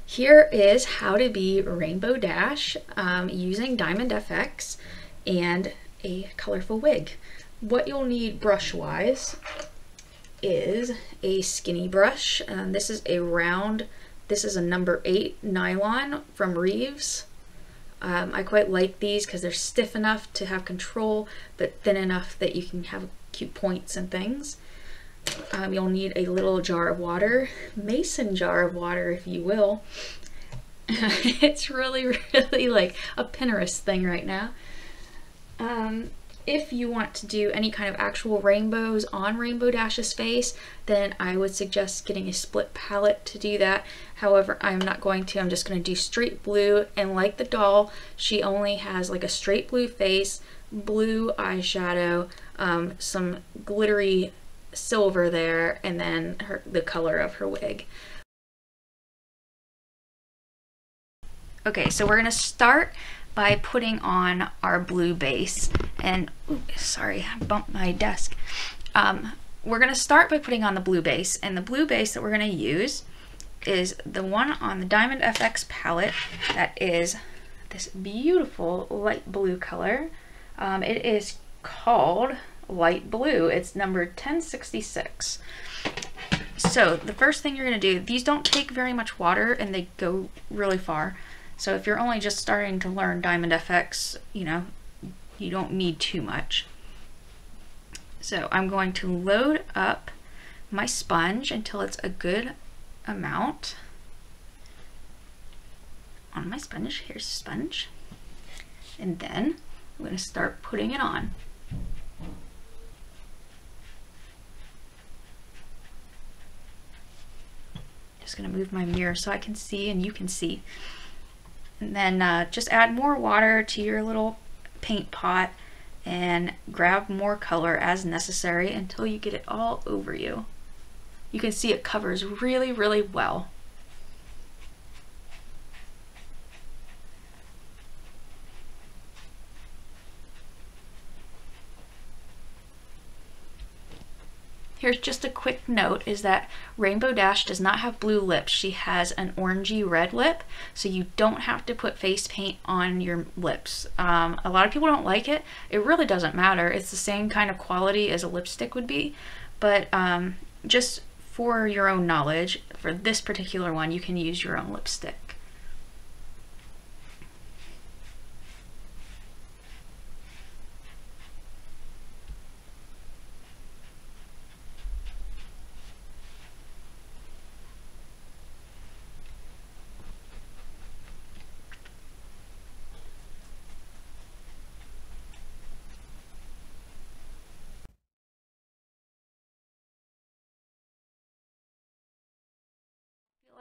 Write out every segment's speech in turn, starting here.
Here is how to be Rainbow Dash using Diamond FX and a colorful wig. What you'll need brush wise is a skinny brush. This is a round, this is a number 8 nylon from Reeves. I quite like these because they're stiff enough to have control, but thin enough that you can have cute points and things. You'll need a little jar of water, mason jar of water if you will. It's really like a Pinterest thing right now. If you want to do any kind of actual rainbows on Rainbow Dash's face, then I would suggest getting a split palette to do that. However, I'm not going to. I'm just going to do straight blue, and like the doll, she only has like a straight blue face, blue eyeshadow, some glittery silver there, and then the color of her wig. Okay, so we're gonna start by putting on our blue base, and ooh, sorry, I bumped my desk. We're gonna start by putting on the blue base, and the blue base that we're gonna use is the one on the Diamond FX palette that is this beautiful light blue color. It is called Light Blue. It's number 1066. So the first thing you're going to do, these don't take very much water and they go really far. So if you're only just starting to learn Diamond FX, you know, you don't need too much. So I'm going to load up my sponge until it's a good amount on my sponge. Here's a sponge. And then I'm going to start putting it on. Just going to move my mirror so I can see and you can see. And then just add more water to your little paint pot and grab more color as necessary until you get it all over you. You can see it covers really, really well. Here's just a quick note is that Rainbow Dash does not have blue lips. She has an orangey red lip, so you don't have to put face paint on your lips. A lot of people don't like it. It really doesn't matter. It's the same kind of quality as a lipstick would be, but just for your own knowledge, for this particular one, you can use your own lipstick.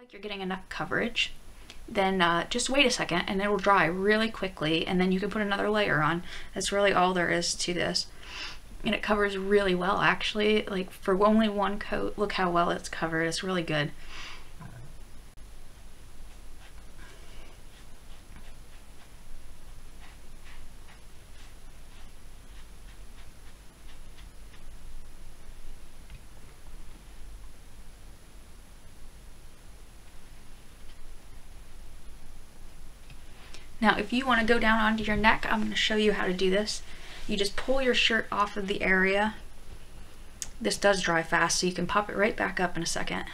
Like you're getting enough coverage, then just wait a second and it will dry really quickly, and then you can put another layer on. That's really all there is to this, and it covers really well actually. Like for only one coat, look how well it's covered. It's really good. Now if you want to go down onto your neck, I'm going to show you how to do this. You just pull your shirt off of the area. This does dry fast, so you can pop it right back up in a second.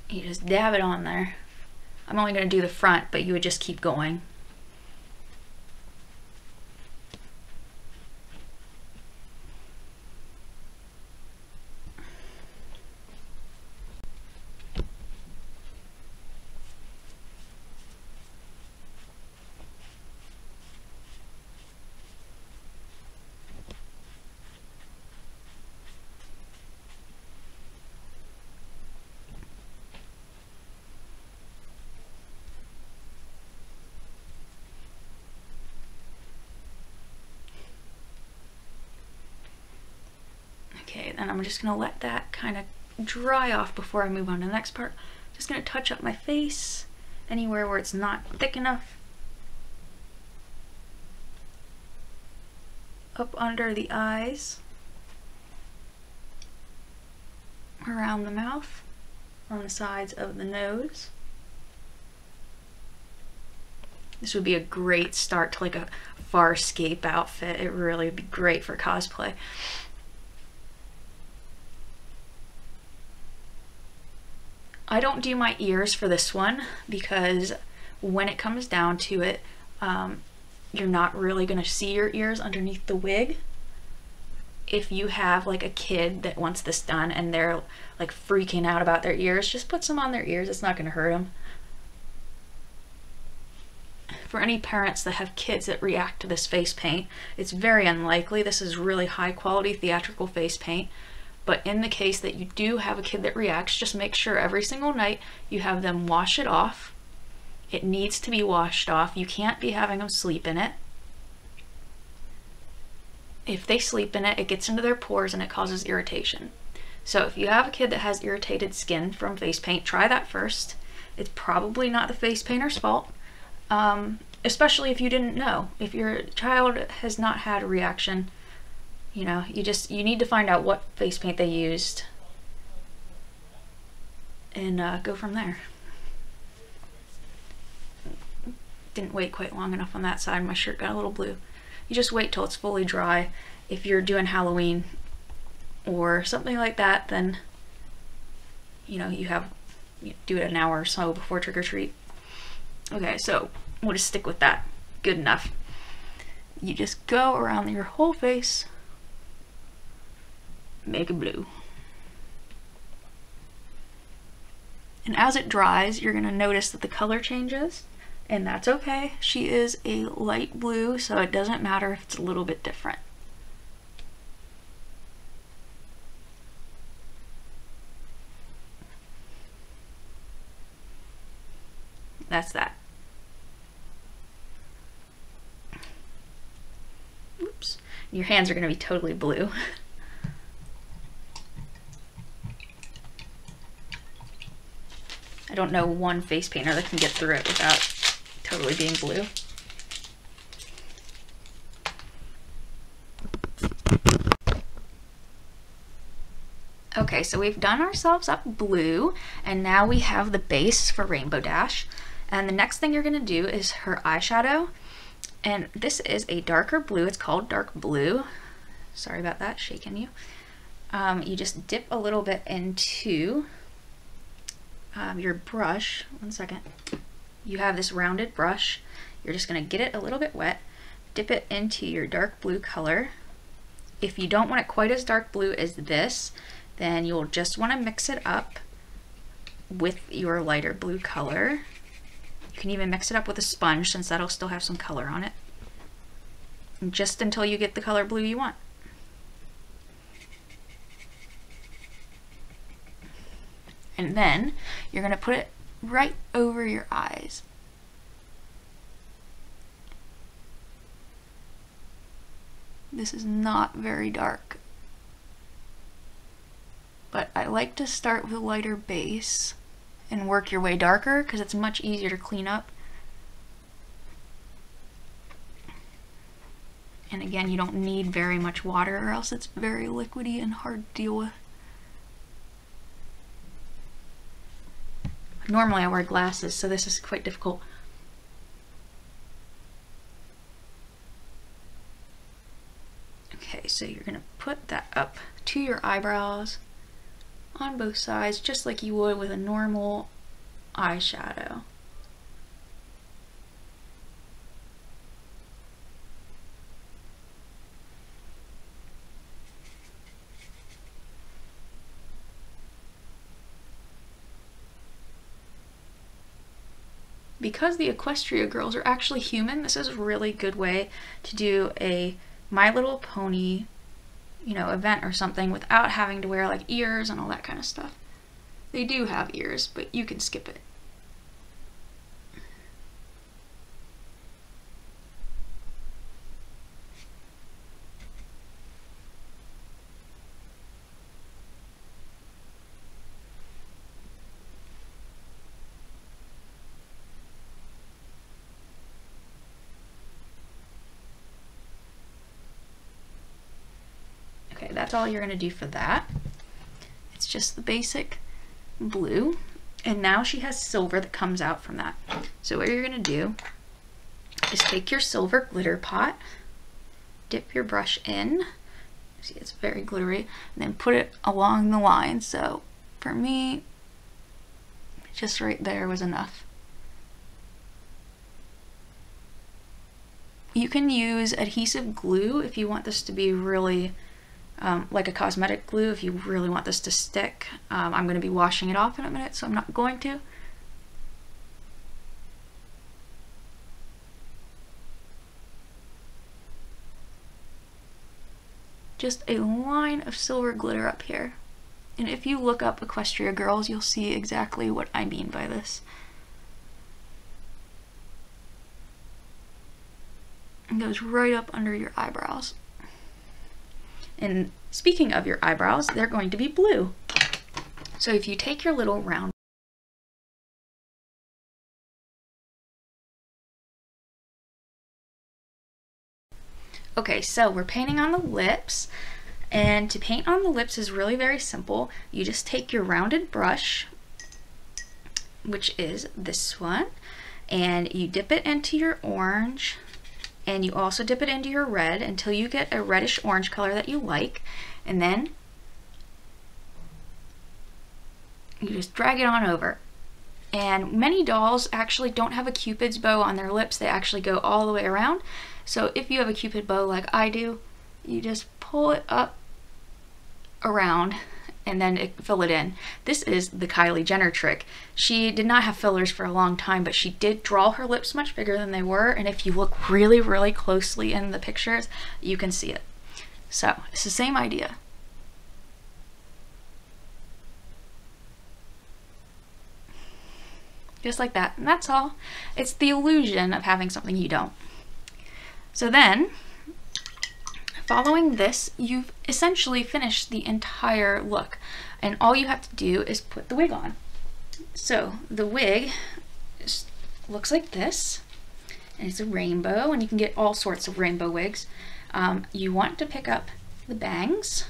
You just dab it on there. I'm only going to do the front, but you would just keep going. Okay, then I'm just going to let that kind of dry off before I move on to the next part. Just going to touch up my face anywhere where it's not thick enough. Up under the eyes. Around the mouth. on the sides of the nose. This would be a great start to like a Farscape outfit. It really would be great for cosplay. I don't do my ears for this one because when it comes down to it, you're not really going to see your ears underneath the wig. If you have like a kid that wants this done and they're like freaking out about their ears, just put some on their ears. It's not going to hurt them. For any parents that have kids that react to this face paint, it's very unlikely. This is really high quality theatrical face paint. But in the case that you do have a kid that reacts, just make sure every single night you have them wash it off. It needs to be washed off. You can't be having them sleep in it. If they sleep in it, it gets into their pores and it causes irritation. So if you have a kid that has irritated skin from face paint, try that first. It's probably not the face painter's fault, especially if you didn't know. If your child has not had a reaction, you know, you need to find out what face paint they used and go from there. Didn't wait quite long enough on that side. My shirt got a little blue. You just wait till it's fully dry. If you're doing Halloween or something like that, then you do it an hour or so before trick or treat. Okay, so we'll just stick with that. Good enough. You just go around your whole face, make it blue. And as it dries, you're gonna notice that the color changes, and that's okay. She is a light blue, so it doesn't matter if it's a little bit different. That's that. Oops. Your hands are gonna be totally blue. I don't know one face painter that can get through it without totally being blue. Okay, so we've done ourselves up blue, and now we have the base for Rainbow Dash. And the next thing you're gonna do is her eyeshadow. And this is a darker blue. It's called dark blue. Sorry about that, shaking you. You just dip a little bit into your brush. One second. You have this rounded brush. You're just gonna get it a little bit wet, dip it into your dark blue color. If you don't want it quite as dark blue as this, then you'll just wanna mix it up with your lighter blue color. You can even mix it up with a sponge since that'll still have some color on it. And just until you get the color blue you want. And then you're gonna put it right over your eyes. This is not very dark, but I like to start with a lighter base and work your way darker because it's much easier to clean up. And again, you don't need very much water or else it's very liquidy and hard to deal with. Normally I wear glasses, so this is quite difficult. Okay, so you're gonna put that up to your eyebrows on both sides, just like you would with a normal eyeshadow. Because the Equestria girls are actually human, this is a really good way to do a My Little Pony, event or something without having to wear like ears and all that kind of stuff. They do have ears, but you can skip it. Okay, that's all you're gonna do for that. It's just the basic blue, and now she has silver that comes out from that. So what you're gonna do is take your silver glitter pot, dip your brush in, see it's very glittery, and then put it along the line. So for me, just right there was enough. You can use adhesive glue if you want this to be really like a cosmetic glue, if you really want this to stick. I'm going to be washing it off in a minute, so I'm not going to. Just a line of silver glitter up here. And if you look up Equestria Girls, you'll see exactly what I mean by this. It goes right up under your eyebrows. And speaking of your eyebrows, they're going to be blue. So if you take your little round, okay, so we're painting on the lips, and to paint on the lips is really very simple. You just take your rounded brush, which is this one, and you dip it into your orange, and you also dip it into your red until you get a reddish orange color that you like, and then you just drag it on over. And many dolls actually don't have a Cupid's bow on their lips, they actually go all the way around. So if you have a Cupid bow like I do, you just pull it up around and then fill it in. This is the Kylie Jenner trick. She did not have fillers for a long time, but she did draw her lips much bigger than they were, and if you look really, really closely in the pictures, you can see it. So it's the same idea. Just like that, and that's all. It's the illusion of having something you don't. So then, following this, you've essentially finished the entire look, and all you have to do is put the wig on. So the wig looks like this, and it's a rainbow, and you can get all sorts of rainbow wigs. You want to pick up the bangs,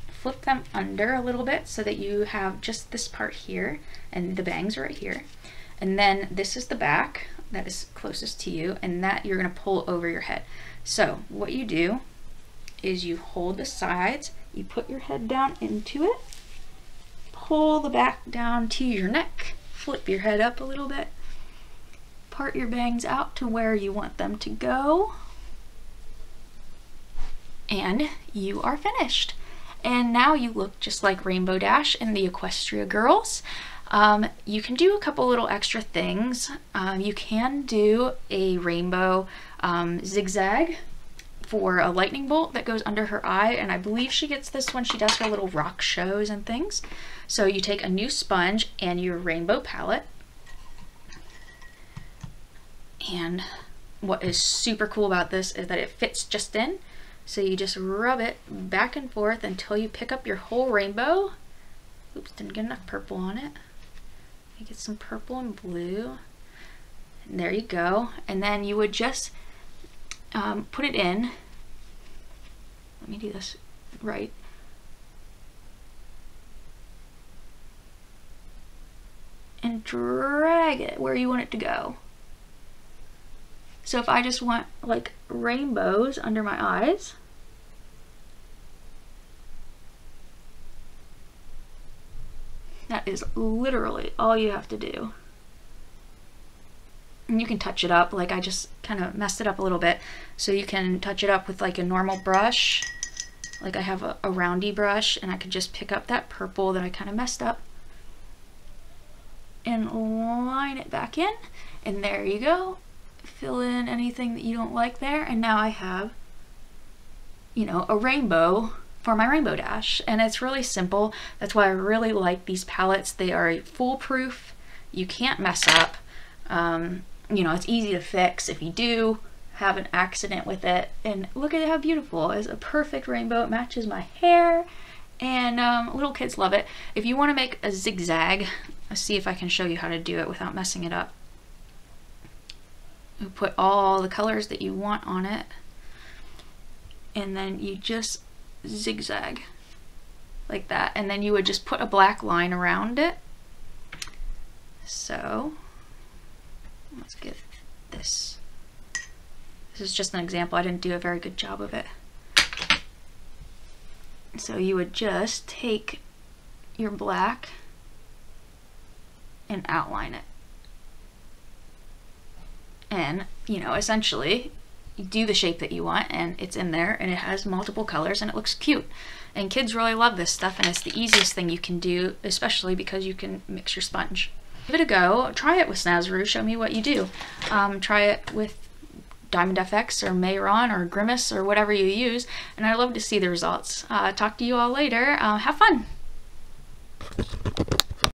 flip them under a little bit so that you have just this part here, and the bangs right here. And then this is the back that is closest to you, and that you're going to pull over your head. So what you do is you hold the sides, you put your head down into it, pull the back down to your neck, flip your head up a little bit, part your bangs out to where you want them to go, and you are finished. And now you look just like Rainbow Dash and the Equestria Girls. You can do a couple little extra things. You can do a rainbow zigzag for a lightning bolt that goes under her eye, and I believe she gets this when she does her little rock shows and things. So you take a new sponge and your rainbow palette, and what is super cool about this is that it fits just in. So you just rub it back and forth until you pick up your whole rainbow. Oops, didn't get enough purple on it. You get some purple and blue, and there you go. And then you would just put it in. Let me do this right. And drag it where you want it to go. So if I just want like rainbows under my eyes, that is literally all you have to do. And you can touch it up, like I just kind of messed it up a little bit. So you can touch it up with like a normal brush. Like I have a roundy brush, and I could just pick up that purple that I kind of messed up and line it back in. And there you go. Fill in anything that you don't like there. And now I have, you know, a rainbow for my Rainbow Dash, and it's really simple. That's why I really like these palettes. They are foolproof. You can't mess up. You know, it's easy to fix if you do have an accident with it. And look at how beautiful. It's a perfect rainbow. It matches my hair, and little kids love it. If you want to make a zigzag, let's see if I can show you how to do it without messing it up. You put all the colors that you want on it, and then you just zigzag like that, and then you would just put a black line around it So let's get this. This is just an example. I didn't do a very good job of it. So you would just take your black and outline it. And, you know, essentially you do the shape that you want and it's in there and it has multiple colors and it looks cute. And kids really love this stuff and it's the easiest thing you can do, especially because you can mix your sponge. Give it a go. Try it with Snazaroo. Show me what you do. Try it with Diamond FX or Mayron or Grimace or whatever you use, and I'd love to see the results. Talk to you all later. Have fun!